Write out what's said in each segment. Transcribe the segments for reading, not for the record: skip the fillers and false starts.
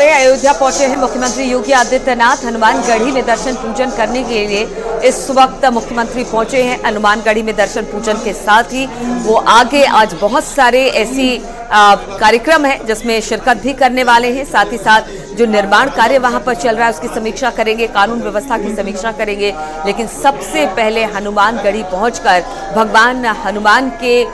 अयोध्या पहुंचे हैं मुख्यमंत्री योगी आदित्यनाथ। हनुमानगढ़ी में दर्शन पूजन करने के लिए इस वक्त मुख्यमंत्री पहुंचे हैं। हनुमानगढ़ी में दर्शन पूजन के साथ ही वो आगे आज बहुत सारे ऐसी कार्यक्रम है जिसमें शिरकत भी करने वाले हैं। साथ ही साथ जो निर्माण कार्य वहां पर चल रहा है उसकी समीक्षा करेंगे, कानून व्यवस्था की समीक्षा करेंगे। लेकिन सबसे पहले हनुमानगढ़ी पहुंचकर भगवान हनुमान के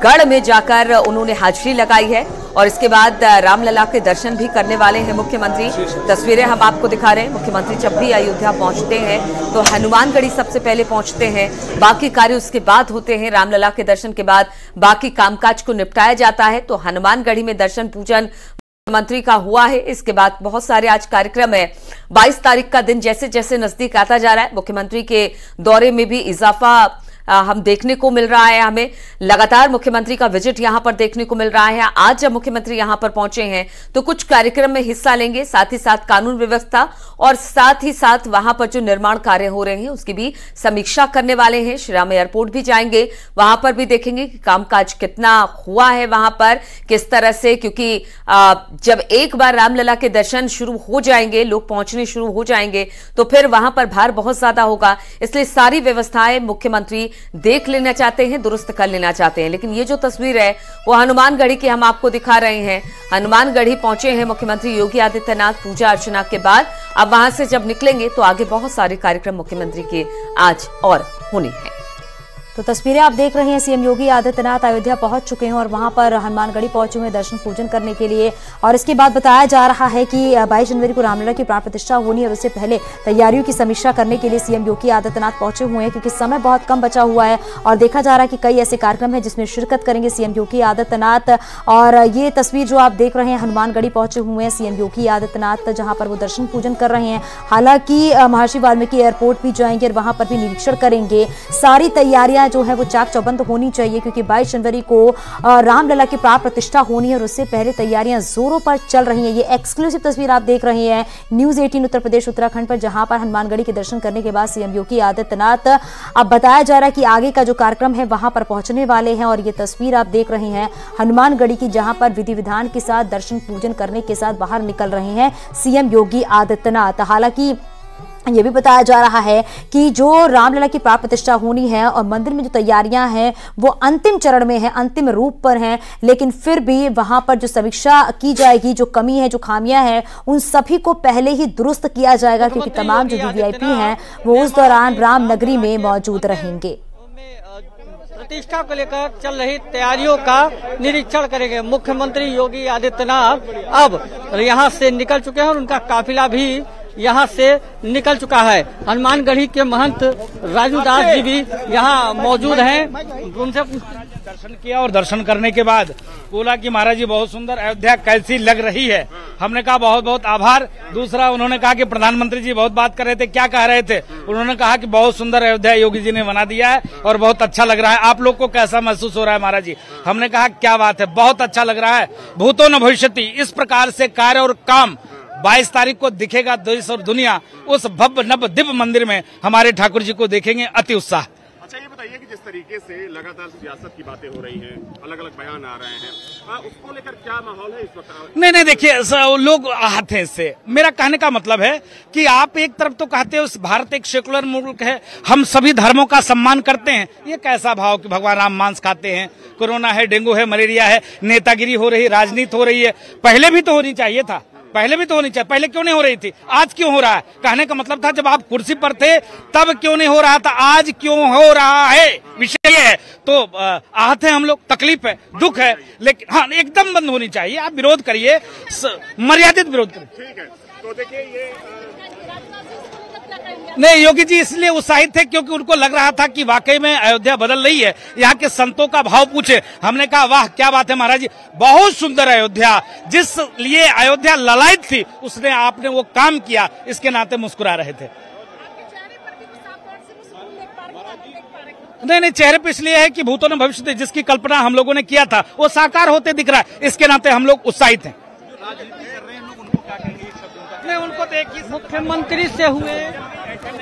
गढ़ में जाकर उन्होंने हाजिरी लगाई है और इसके बाद रामलला के दर्शन भी करने वाले हैं मुख्यमंत्री। तस्वीरें हम आपको दिखा रहे हैं। मुख्यमंत्री जब भी अयोध्या पहुंचते हैं तो हनुमानगढ़ी सबसे पहले पहुंचते हैं, बाकी कार्य उसके बाद होते हैं। रामलला के दर्शन के बाद बाकी कामकाज को निपटाया जाता है। तो हनुमानगढ़ी में दर्शन पूजन मुख्यमंत्री का हुआ है। इसके बाद बहुत सारे आज कार्यक्रम है। 22 तारीख का दिन जैसे जैसे नजदीक आता जा रहा है, मुख्यमंत्री के दौरे में भी इजाफा हम देखने को मिल रहा है। हमें लगातार मुख्यमंत्री का विजिट यहां पर देखने को मिल रहा है। आज जब मुख्यमंत्री यहां पर पहुंचे हैं तो कुछ कार्यक्रम में हिस्सा लेंगे, साथ ही साथ कानून व्यवस्था और साथ ही साथ वहां पर जो निर्माण कार्य हो रहे हैं उसकी भी समीक्षा करने वाले हैं। श्री राम एयरपोर्ट भी जाएंगे, वहां पर भी देखेंगे कि कामकाज कितना हुआ है वहां पर, किस तरह से, क्योंकि जब एक बार रामलला के दर्शन शुरू हो जाएंगे, लोग पहुंचने शुरू हो जाएंगे तो फिर वहां पर भार बहुत ज्यादा होगा। इसलिए सारी व्यवस्थाएं मुख्यमंत्री देख लेना चाहते हैं, दुरुस्त कर लेना चाहते हैं। लेकिन ये जो तस्वीर है वो हनुमानगढ़ी की हम आपको दिखा रहे हैं। हनुमानगढ़ी पहुंचे हैं मुख्यमंत्री योगी आदित्यनाथ पूजा अर्चना के बाद। अब वहां से जब निकलेंगे तो आगे बहुत सारे कार्यक्रम मुख्यमंत्री के आज और होने हैं। तो तस्वीरें आप देख रहे हैं, सीएम योगी आदित्यनाथ अयोध्या पहुंच चुके हैं और वहां पर हनुमानगढ़ी पहुंचे हुए दर्शन पूजन करने के लिए। और इसके बाद बताया जा रहा है कि 22 जनवरी को रामलला की प्राण प्रतिष्ठा होनी है और उससे पहले तैयारियों की समीक्षा करने के लिए सीएम योगी आदित्यनाथ पहुंचे हुए हैं, क्योंकि समय बहुत कम बचा हुआ है और देखा जा रहा है कि कई ऐसे कार्यक्रम है जिसमें शिरकत करेंगे सीएम योगी आदित्यनाथ। और ये तस्वीर जो आप देख रहे हैं, हनुमानगढ़ी पहुंचे हुए हैं सीएम योगी आदित्यनाथ, जहां पर वो दर्शन पूजन कर रहे हैं। हालांकि महर्षि वाल्मीकि एयरपोर्ट भी जाएंगे और वहां पर भी निरीक्षण करेंगे। सारी तैयारियां जो है वो चाक चौबंद होनी चाहिए, क्योंकि 22 जनवरी को रामलला की प्राण प्रतिष्ठा होनी है और उससे पहले तैयारियां जोरों पर चल रही हैं। ये एक्सक्लूसिव तस्वीर आप देख रहे हैं न्यूज़ 18 उत्तर प्रदेश उत्तराखंड पर, जहां पर हनुमानगढ़ी के दर्शन करने के बाद सीएम योगी आदित्यनाथ, अब बताया जा रहा है कि आगे का जो कार्यक्रम है वहां पर पहुंचने वाले हैं। और ये तस्वीर आप देख रहे हैं हनुमानगढ़ी की, जहां पर विधि विधान के साथ दर्शन पूजन करने के साथ बाहर निकल रहे हैं सीएम योगी आदित्यनाथ। हालांकि ये भी बताया जा रहा है कि जो रामलला की प्राण प्रतिष्ठा होनी है और मंदिर में जो तैयारियां हैं वो अंतिम चरण में है, अंतिम रूप पर हैं, लेकिन फिर भी वहां पर जो समीक्षा की जाएगी, जो कमी है, जो खामियां हैं, उन सभी को पहले ही दुरुस्त किया जाएगा, क्योंकि तमाम जो वीवीआईपी हैं वो उस दौरान रामनगरी में मौजूद रहेंगे। प्रतिष्ठा को लेकर चल रही तैयारियों का निरीक्षण करेंगे मुख्यमंत्री योगी आदित्यनाथ। अब यहां से निकल चुके हैं और उनका काफिला भी यहां से निकल चुका है। हनुमानगढ़ी के महंत राजू दास जी भी यहां मौजूद हैं। उनसे दर्शन किया और दर्शन करने के बाद बोला कि महाराज जी बहुत सुंदर अयोध्या कैसी लग रही है। हमने कहा बहुत बहुत आभार। दूसरा उन्होंने कहा कि प्रधानमंत्री जी बहुत बात कर रहे थे, क्या कह रहे थे? उन्होंने कहा कि बहुत सुंदर अयोध्या योगी जी ने बना दिया है और बहुत अच्छा लग रहा है। आप लोग को कैसा महसूस हो रहा है महाराज जी? हमने कहा क्या बात है, बहुत अच्छा लग रहा है। भूतो न भविष्यति, इस प्रकार से कार्य और काम 22 तारीख को दिखेगा देश और दुनिया। उस भव्य नव दिव्य मंदिर में हमारे ठाकुर जी को देखेंगे, अति उत्साह। अच्छा, ये बताइए कि जिस तरीके से लगातार सियासत की बातें हो रही हैं, अलग अलग बयान आ रहे हैं, उसको लेकर क्या माहौल है इस वक्त? नहीं, देखिए लोग आहत हैं इससे। मेरा कहने का मतलब है कि आप एक तरफ तो कहते हो भारत एक सेकुलर मुल्क है, हम सभी धर्मों का सम्मान करते हैं। ये कैसा भाव कि भगवान राम मांस खाते हैं, कोरोना है, डेंगू है, मलेरिया है, नेतागिरी हो रही, राजनीति हो रही है। पहले भी तो होनी चाहिए था, पहले भी तो होनी चाहिए। पहले क्यों नहीं हो रही थी, आज क्यों हो रहा है? कहने का मतलब था जब आप कुर्सी पर थे तब क्यों नहीं हो रहा था, आज क्यों हो रहा है, विषय है। तो आहत है हम लोग, तकलीफ है, दुख है, लेकिन हाँ एकदम बंद होनी चाहिए। आप विरोध करिए, मर्यादित विरोध करिए। ठीक है, तो देखिए ये नहीं, योगी जी इसलिए उत्साहित थे क्योंकि उनको लग रहा था कि वाकई में अयोध्या बदल रही है। यहाँ के संतों का भाव पूछे, हमने कहा वाह क्या बात है महाराज जी, बहुत सुंदर अयोध्या। जिस लिए अयोध्या ललायत थी उसने आपने वो काम किया, इसके नाते मुस्कुरा रहे थे। नहीं, चेहरे पे इसलिए है कि भूतों ने भविष्य जिसकी कल्पना हम लोगों ने किया था वो साकार होते दिख रहा है, इसके नाते हम लोग उत्साहित हैं। उनको देखिए, मुख्यमंत्री से हुए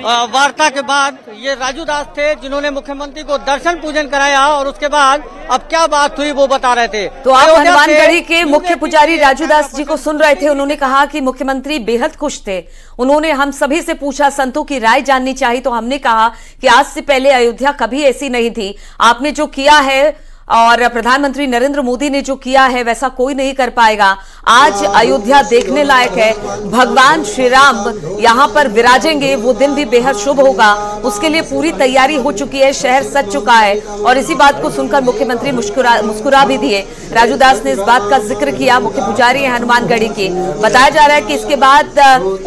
वार्ता के बाद ये राजू दास थे जिन्होंने मुख्यमंत्री को दर्शन पूजन कराया और उसके बाद अब क्या बात हुई वो बता रहे थे। तो आप हनुमानगढ़ी के मुख्य पुजारी राजू दास जी को सुन रहे थे। उन्होंने कहा कि मुख्यमंत्री बेहद खुश थे। उन्होंने हम सभी से पूछा, संतों की राय जाननी चाहिए, तो हमने कहा कि आज से पहले अयोध्या कभी ऐसी नहीं थी। आपने जो किया है और प्रधानमंत्री नरेंद्र मोदी ने जो किया है वैसा कोई नहीं कर पाएगा। आज अयोध्या देखने लायक है। भगवान श्री राम यहाँ पर विराजेंगे, वो दिन भी बेहद शुभ होगा। उसके लिए पूरी तैयारी हो चुकी है, शहर सज चुका है। और इसी बात को सुनकर मुख्यमंत्री मुस्कुरा भी दिए। राजू दास ने इस बात का जिक्र किया। मुख्य पुजारी है हनुमानगढ़ी की। बताया जा रहा है कि इसके बाद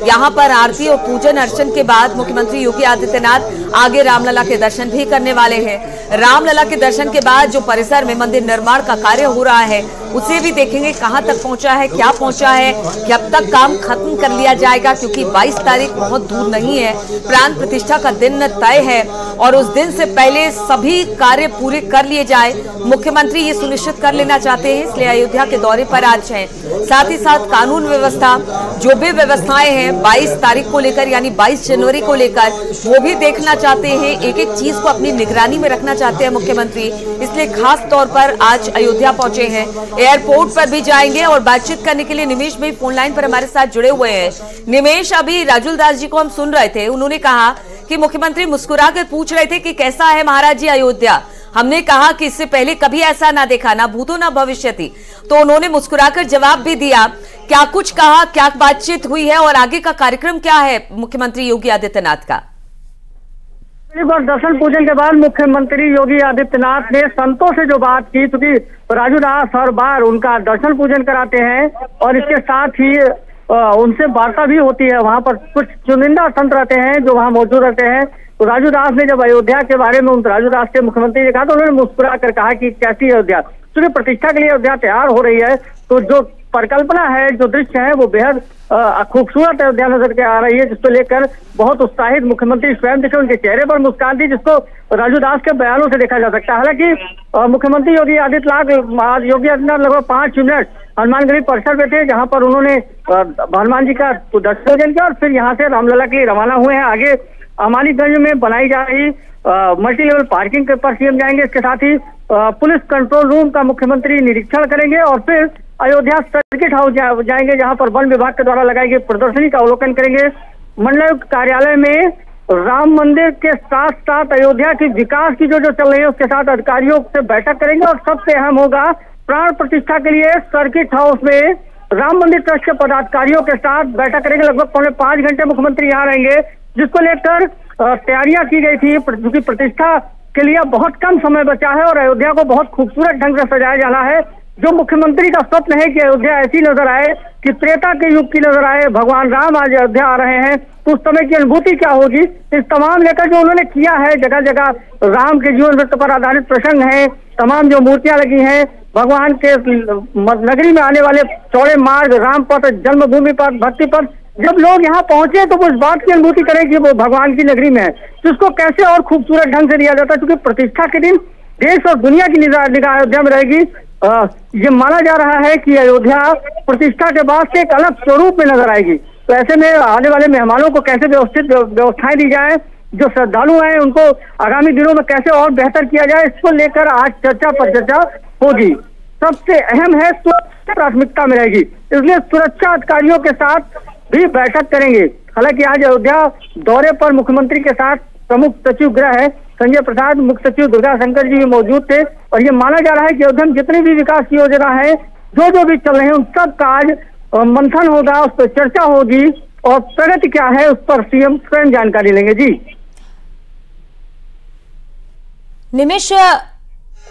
यहाँ पर आरती और पूजन अर्चन के बाद मुख्यमंत्री योगी आदित्यनाथ आगे रामलला के दर्शन भी करने वाले हैं। रामलला के दर्शन के बाद जो परिसर में मंदिर निर्माण का कार्य हो रहा है उसे भी देखेंगे, कहां तक पहुंचा है, क्या पहुंचा है, कब तक काम खत्म कर लिया जाएगा, क्योंकि 22 तारीख बहुत दूर नहीं है। प्राण प्रतिष्ठा का दिन तय है और उस दिन से पहले सभी कार्य पूरे कर लिए जाए। मुख्यमंत्री ये सुनिश्चित कर लेना चाहते हैं, इसलिए अयोध्या के दौरे पर आज हैं। साथ ही साथ कानून व्यवस्था, जो भी व्यवस्थाएं हैं 22 तारीख को लेकर यानी 22 जनवरी को लेकर, वो भी देखना चाहते हैं। एक एक चीज को अपनी निगरानी में रखना चाहते हैं मुख्यमंत्री, इसलिए खास तौर पर आज अयोध्या पहुंचे हैं। एयरपोर्ट पर भी जाएंगे और बातचीत करने के लिए निमेश भाई फोन लाइन पर हमारे साथ जुड़े हुए हैं। निमेश, अभी राजू दास जी को हम सुन रहे थे। उन्होंने कहा कि मुख्यमंत्री मुस्कुराकर पूछ रहे थे कि कैसा है महाराज जी अयोध्या। हमने कहा कि इससे पहले कभी ऐसा ना देखा, ना भूतो ना भविष्यति। तो उन्होंने मुस्कुराकर जवाब भी दिया। क्या कुछ कहा, क्या बातचीत हुई है और आगे का कार्यक्रम क्या है मुख्यमंत्री योगी आदित्यनाथ का? दर्शन पूजन के बाद मुख्यमंत्री योगी आदित्यनाथ ने संतों से जो बात की, क्योंकि राजू दास हर बार उनका दर्शन पूजन कराते हैं और इसके साथ ही उनसे वार्ता भी होती है। वहां पर कुछ चुनिंदा संत रहते हैं जो वहां मौजूद रहते हैं। तो राजू दास ने जब अयोध्या के बारे में राजू दास के मुख्यमंत्री ने कहा तो उन्होंने मुस्कुरा कर कहा कि कैसी अयोध्या, क्योंकि प्रतिष्ठा के लिए अयोध्या तैयार हो रही है। तो जो परिकल्पना है, जो दृश्य है, वो बेहद खूबसूरत अयोध्या नजर के आ रही है, जिसको लेकर बहुत उत्साहित मुख्यमंत्री स्वयं दिखे। उनके चेहरे पर मुस्कान थी, जिसको राजू दास के बयानों से देखा जा सकता है। हालांकि मुख्यमंत्री योगी आदित्यनाथ लगभग 5 मिनट हनुमानगढ़ी परिसर में थे, जहां पर उन्होंने हनुमान जी का दर्शन पूजन किया और फिर यहाँ से रामलला के लिए रवाना हुए हैं। आगे अमानीगंज में बनाई जा रही मल्टी लेवल पार्किंग पर सीएम जाएंगे। इसके साथ ही पुलिस कंट्रोल रूम का मुख्यमंत्री निरीक्षण करेंगे और फिर अयोध्या सर्किट हाउस जाएंगे, जहां पर वन विभाग के द्वारा लगाई गई प्रदर्शनी का अवलोकन करेंगे। मंडलायुक्त कार्यालय में राम मंदिर के साथ साथ अयोध्या की विकास की जो चल रही है उसके साथ अधिकारियों से बैठक करेंगे और सबसे अहम होगा प्राण प्रतिष्ठा के लिए सर्किट हाउस में राम मंदिर ट्रस्ट के पदाधिकारियों के साथ बैठक करेंगे। लगभग 4.5 घंटे मुख्यमंत्री यहाँ रहेंगे, जिसको लेकर तैयारियां की गई थी, क्योंकि प्रतिष्ठा के लिए बहुत कम समय बचा है और अयोध्या को बहुत खूबसूरत ढंग से सजाया जाना है। जो मुख्यमंत्री का स्वप्न है कि अयोध्या ऐसी नजर आए कि त्रेता के युग की नजर आए, भगवान राम आज अयोध्या आ रहे हैं, तो उस समय की अनुभूति क्या होगी, इस तमाम लेकर जो उन्होंने किया है, जगह जगह राम के जीवन वृत्त पर आधारित प्रसंग है, तमाम जो मूर्तियां लगी हैं, भगवान के नगरी में आने वाले चौड़े मार्ग, राम पथ, जन्मभूमि पथ, भक्ति पथ, जब लोग यहाँ पहुंचे तो वो इस बात की अनुभूति करें कि वो भगवान की नगरी में है। तो उसको कैसे और खूबसूरत ढंग से दिया जाता है, क्योंकि प्रतिष्ठा के दिन देश और दुनिया की निगाह अयोध्या में रहेगी। ये माना जा रहा है कि अयोध्या प्रतिष्ठा के बाद से एक अलग स्वरूप में नजर आएगी। तो ऐसे में आने वाले मेहमानों को कैसे व्यवस्थित व्यवस्थाएं दी जाए, जो श्रद्धालु हैं उनको आगामी दिनों में कैसे और बेहतर किया जाए, इसको लेकर आज चर्चा पर चर्चा होगी। सबसे अहम है सुरक्षा प्राथमिकता में रहेगी, इसलिए सुरक्षा अधिकारियों के साथ भी बैठक करेंगे। हालांकि आज अयोध्या दौरे पर मुख्यमंत्री के साथ प्रमुख सचिव गृह है संजय प्रसाद, मुख्य सचिव दुर्गा शंकर जी भी मौजूद थे और ये माना जा रहा है कि अयोध्या में जितनी भी विकास की योजना है, जो भी चल रहे हैं, उन सब का आज मंथन होगा, उस पर चर्चा होगी और प्रगति क्या है उस पर सीएम स्वयं जानकारी लेंगे। जी निमेश,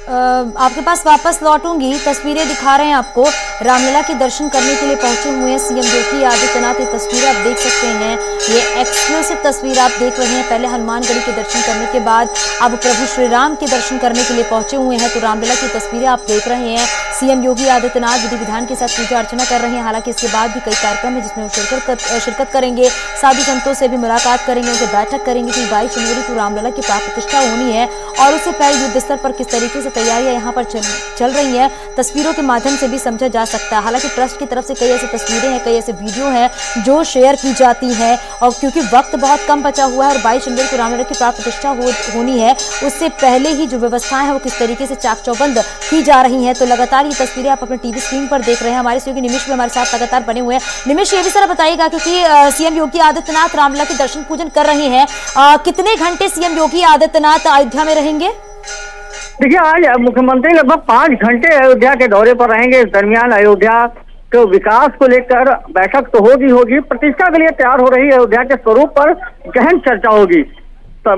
आपके पास वापस लौटूंगी। तस्वीरें दिखा रहे हैं आपको, रामलला के दर्शन करने के लिए पहुंचे हुए हैं सीएम योगी आदित्यनाथ। ये तस्वीरें आप देख सकते हैं, ये एक्सक्लूसिव तस्वीर आप देख रहे हैं। पहले हनुमानगढ़ी के दर्शन करने के बाद अब प्रभु श्री राम के दर्शन करने के लिए पहुंचे हुए हैं। तो रामलला की तस्वीरें आप देख रहे हैं। सीएम योगी आदित्यनाथ विधि विधान के साथ पूजा अर्चना कर रहे हैं। हालांकि इसके बाद भी कई कार्यक्रम है जिसमें वो शिरकत करेंगे, साधु संतों से भी मुलाकात करेंगे, उनसे बैठक करेंगे कि 22 जनवरी को रामलला की प्राण प्रतिष्ठा होनी है और उससे पहले युद्ध स्तर पर किस तरीके से तैयारियां यहाँ पर चल रही है, तस्वीरों के माध्यम से भी समझा जा सकता है। हालांकि ट्रस्ट की तरफ से कई ऐसी तस्वीरें हैं, कई ऐसे वीडियो हैं जो शेयर की जाती हैं, और क्योंकि वक्त बहुत कम बचा हुआ है और 22 जनवरी को रामलला की प्राण प्रतिष्ठा होनी है, उससे पहले ही जो व्यवस्थाएं हैं वो किस तरीके से चाक चौबंद की जा रही हैं। तो लगातार ये तस्वीरें आप अपने टीवी स्क्रीन पर देख रहे हैं। हमारे सहयोगी निमिष भी हमारे साथ लगातार बने हुए हैं। निमिष, ये भी सर बताइएगा, क्योंकि सीएम योगी आदित्यनाथ रामलला के दर्शन पूजन कर रहे हैं, कितने घंटे सीएम योगी आदित्यनाथ अयोध्या में रहेंगे? देखिए, आज मुख्यमंत्री लगभग 5 घंटे अयोध्या के दौरे पर रहेंगे। इस दरमियान अयोध्या के विकास को लेकर बैठक तो होगी, प्रतिष्ठा के लिए तैयार हो रही अयोध्या के स्वरूप पर गहन चर्चा होगी। तो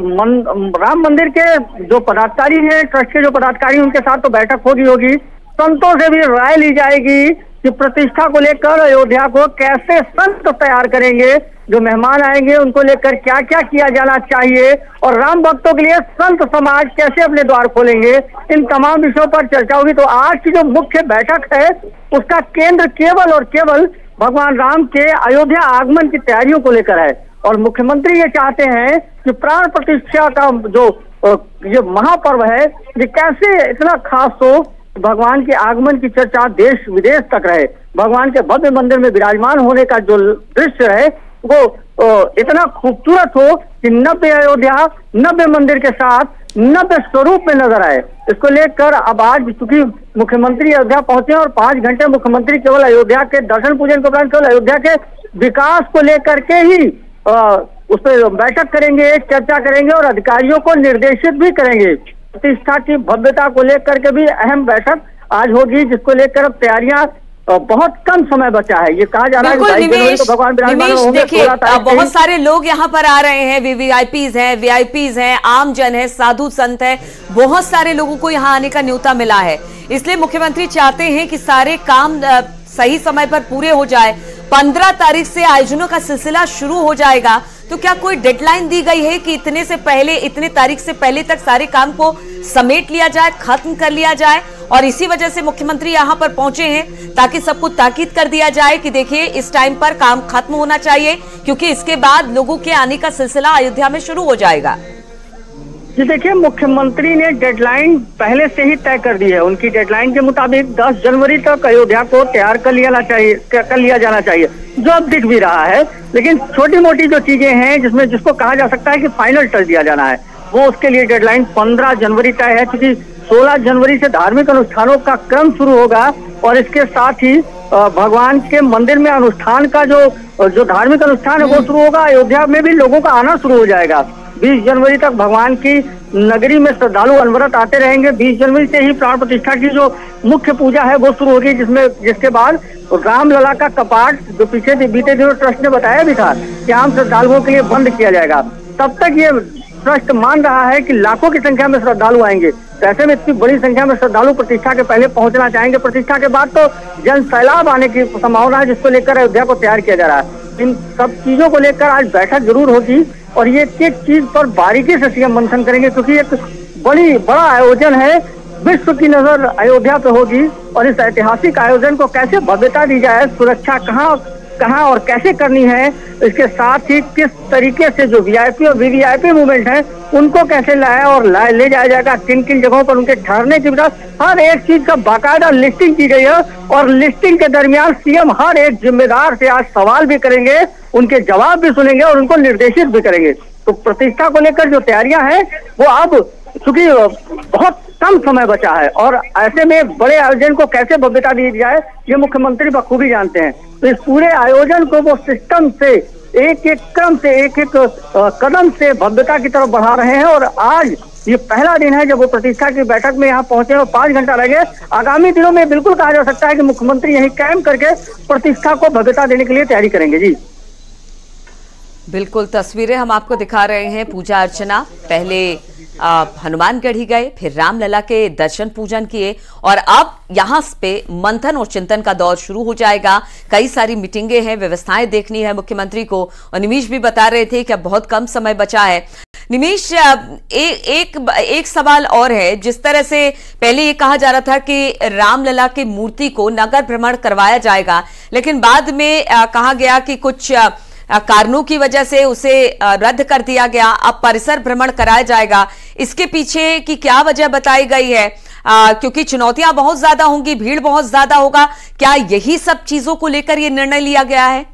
राम मंदिर के जो पदाधिकारी हैं, ट्रस्ट के जो पदाधिकारी, उनके साथ तो बैठक होगी। संतों से भी राय ली जाएगी कि प्रतिष्ठा को लेकर अयोध्या को कैसे संत तैयार करेंगे, जो मेहमान आएंगे उनको लेकर क्या क्या किया जाना चाहिए, और राम भक्तों के लिए संत समाज कैसे अपने द्वार खोलेंगे, इन तमाम विषयों पर चर्चा होगी। तो आज की जो मुख्य बैठक है उसका केंद्र केवल और केवल भगवान राम के अयोध्या आगमन की तैयारियों को लेकर है। और मुख्यमंत्री ये चाहते हैं कि प्राण प्रतिष्ठा का जो ये महापर्व है, ये कैसे इतना खास हो, भगवान के आगमन की चर्चा देश विदेश तक रहे। भगवान के भव्य मंदिर में विराजमान होने का जो दृश्य है वो इतना खूबसूरत हो कि नव्य अयोध्या, नव्य मंदिर के साथ नव्य स्वरूप में नजर आए। इसको लेकर अब आज चूंकि मुख्यमंत्री अयोध्या पहुंचे और 5 घंटे मुख्यमंत्री केवल अयोध्या के दर्शन पूजन के उपरांत केवल अयोध्या के विकास को लेकर के ही उस पर बैठक करेंगे, चर्चा करेंगे और अधिकारियों को निर्देशित भी करेंगे। प्रतिष्ठा की भव्यता को लेकर के भी अहम बैठक आज होगी, जिसको लेकर अब तैयारियां बहुत कम समय बचा है। ये कहा जा रहा है कि तो भगवान विराजमान होंगे। देखिए, बहुत सारे लोग यहाँ पर आ रहे हैं, वीआईपीज हैं, आम जन है, साधु संत है, बहुत सारे लोगों को यहाँ आने का न्योता मिला है। इसलिए मुख्यमंत्री चाहते हैं कि सारे काम सही समय पर पूरे हो जाए। 15 तारीख से आयोजनों का सिलसिला शुरू हो जाएगा, तो क्या कोई डेडलाइन दी गई है कि इतने तारीख से पहले तक सारे काम को समेट लिया जाए, खत्म कर लिया जाए? और इसी वजह से मुख्यमंत्री यहाँ पर पहुंचे हैं ताकि सबको ताकीद कर दिया जाए कि देखिए इस टाइम पर काम खत्म होना चाहिए, क्योंकि इसके बाद लोगों के आने का सिलसिला अयोध्या में शुरू हो जाएगा। जी देखिए, मुख्यमंत्री ने डेडलाइन पहले से ही तय कर दी है। उनकी डेडलाइन के मुताबिक 10 जनवरी तक अयोध्या को तैयार कर लिया जाना चाहिए, जो अब दिख भी रहा है। लेकिन छोटी मोटी जो चीजें हैं जिसको कहा जा सकता है कि फाइनल टच दिया जाना है, वो उसके लिए डेडलाइन 15 जनवरी तय है। क्योंकि 16 जनवरी से धार्मिक अनुष्ठानों का क्रम शुरू होगा और इसके साथ ही भगवान के मंदिर में अनुष्ठान का जो धार्मिक अनुष्ठान है वो शुरू होगा। अयोध्या में भी लोगों का आना शुरू हो जाएगा। 20 जनवरी तक भगवान की नगरी में श्रद्धालु अनवरत आते रहेंगे। 20 जनवरी से ही प्राण प्रतिष्ठा की जो मुख्य पूजा है वो शुरू होगी, जिसके बाद रामलला का कपाट, जो पीछे बीते दिनों ट्रस्ट ने बताया भी था कि आम श्रद्धालुओं के लिए बंद किया जाएगा, तब तक ये ट्रस्ट मान रहा है कि लाखों की संख्या में श्रद्धालु आएंगे। तो ऐसे में इतनी बड़ी संख्या में श्रद्धालु प्रतिष्ठा के पहले पहुंचना चाहेंगे। प्रतिष्ठा के बाद तो जन सैलाब आने की संभावना है, जिसको लेकर अयोध्या को तैयार किया जा रहा है। इन सब चीजों को लेकर आज बैठक जरूर होगी और ये एक चीज पर बारीकी से सीएम मंथन करेंगे, क्योंकि एक बड़ा आयोजन है। विश्व की नजर अयोध्या पे होगी और इस ऐतिहासिक आयोजन को कैसे भव्यता दी जाए, सुरक्षा कहाँ और कैसे करनी है, इसके साथ ही किस तरीके से जो वीआईपी और वीवीआईपी मूवमेंट है उनको कैसे लाया और ले जाया जाएगा, किन किन जगहों पर उनके ठहरने की हर एक चीज का बाकायदा लिस्टिंग की गई है। और लिस्टिंग के दरमियान सीएम हर एक जिम्मेदार से आज सवाल भी करेंगे, उनके जवाब भी सुनेंगे और उनको निर्देशित भी करेंगे। तो प्रतिष्ठा को लेकर जो तैयारियां हैं वो अब चूंकि बहुत कम समय बचा है और ऐसे में बड़े आयोजन को कैसे भव्यता दी जाए ये मुख्यमंत्री बखूबी जानते हैं। तो इस पूरे आयोजन को वो सिस्टम से एक एक क्रम से एक कदम से भव्यता की तरफ बढ़ा रहे हैं। और आज ये पहला दिन है जब वो प्रतिष्ठा की बैठक में यहाँ पहुंचे और 5 घंटा लगे। आगामी दिनों में बिल्कुल कहा जा सकता है कि मुख्यमंत्री यहीं कैंप करके प्रतिष्ठा को भव्यता देने के लिए तैयारी करेंगे। जी बिल्कुल, तस्वीरें हम आपको दिखा रहे हैं। पूजा अर्चना, पहले हनुमानगढ़ी गए, फिर रामलला के दर्शन पूजन किए और अब यहाँ पे मंथन और चिंतन का दौर शुरू हो जाएगा। कई सारी मीटिंगें हैं, व्यवस्थाएं देखनी है मुख्यमंत्री को। और निमिष भी बता रहे थे कि अब बहुत कम समय बचा है। निमिष, एक सवाल और है। जिस तरह से पहले ये कहा जा रहा था कि रामलला की मूर्ति को नगर भ्रमण करवाया जाएगा, लेकिन बाद में कहा गया कि कुछ कारणों की वजह से उसे रद्द कर दिया गया। अब परिसर भ्रमण कराया जाएगा। इसके पीछे की क्या वजह बताई गई है? क्योंकि चुनौतियां बहुत ज्यादा होंगी, भीड़ बहुत ज्यादा होगा। क्या यही सब चीजों को लेकर ये निर्णय लिया गया है?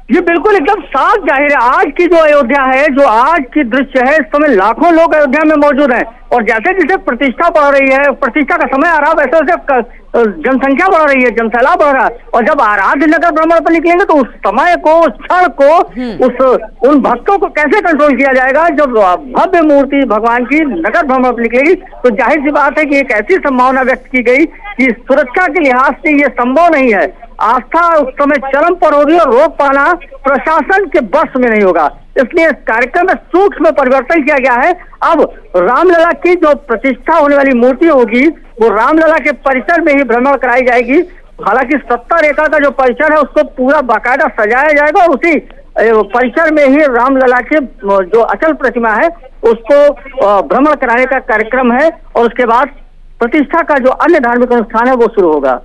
ये बिल्कुल एकदम साफ जाहिर है। आज की जो अयोध्या है, जो आज की दृश्य है, इस समय लाखों लोग अयोध्या में मौजूद हैं और जैसे जैसे प्रतिष्ठा बढ़ रही है, प्रतिष्ठा का समय आ रहा है, वैसे वैसे जनसंख्या बढ़ रही है, जनसैलाब बढ़ रहा है। और जब आराध्य नगर भ्रमण पर निकलेंगे तो उस समय को, उस क्षण को, उन भक्तों को कैसे कंट्रोल किया जाएगा? जब भव्य मूर्ति भगवान की नगर भ्रमण पर निकलेगी तो जाहिर सी बात है कि एक ऐसी संभावना व्यक्त की गई कि सुरक्षा के लिहाज से ये संभव नहीं है। आस्था उस समय चरम पर होगी और रोक पाना प्रशासन के बस में नहीं होगा। इसलिए इस कार्यक्रम में सूक्ष्म परिवर्तन किया गया है। अब रामलला की जो प्रतिष्ठा होने वाली मूर्ति होगी वो रामलला के परिसर में ही भ्रमण कराई जाएगी। हालांकि 70 एकड़ का जो परिसर है उसको पूरा बाकायदा सजाया जाएगा और उसी परिसर में ही रामलला के जो अचल प्रतिमा है उसको भ्रमण कराने का कार्यक्रम है और उसके बाद प्रतिष्ठा का जो अन्य धार्मिक अनुष्ठान है वो शुरू होगा।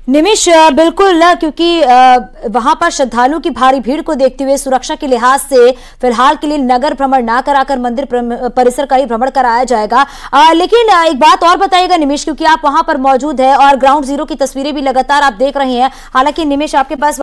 निमिष, बिल्कुल ना, क्योंकि वहां पर श्रद्धालुओं की भारी भीड़ को देखते हुए सुरक्षा के लिहाज से फिलहाल के लिए नगर भ्रमण ना कराकर मंदिर परिसर का ही भ्रमण कराया जाएगा। लेकिन एक बात और बताइएगा निमिष, क्योंकि आप वहां पर मौजूद है और ग्राउंड जीरो की तस्वीरें भी लगातार आप देख रहे हैं। हालांकि निमिष, आपके पास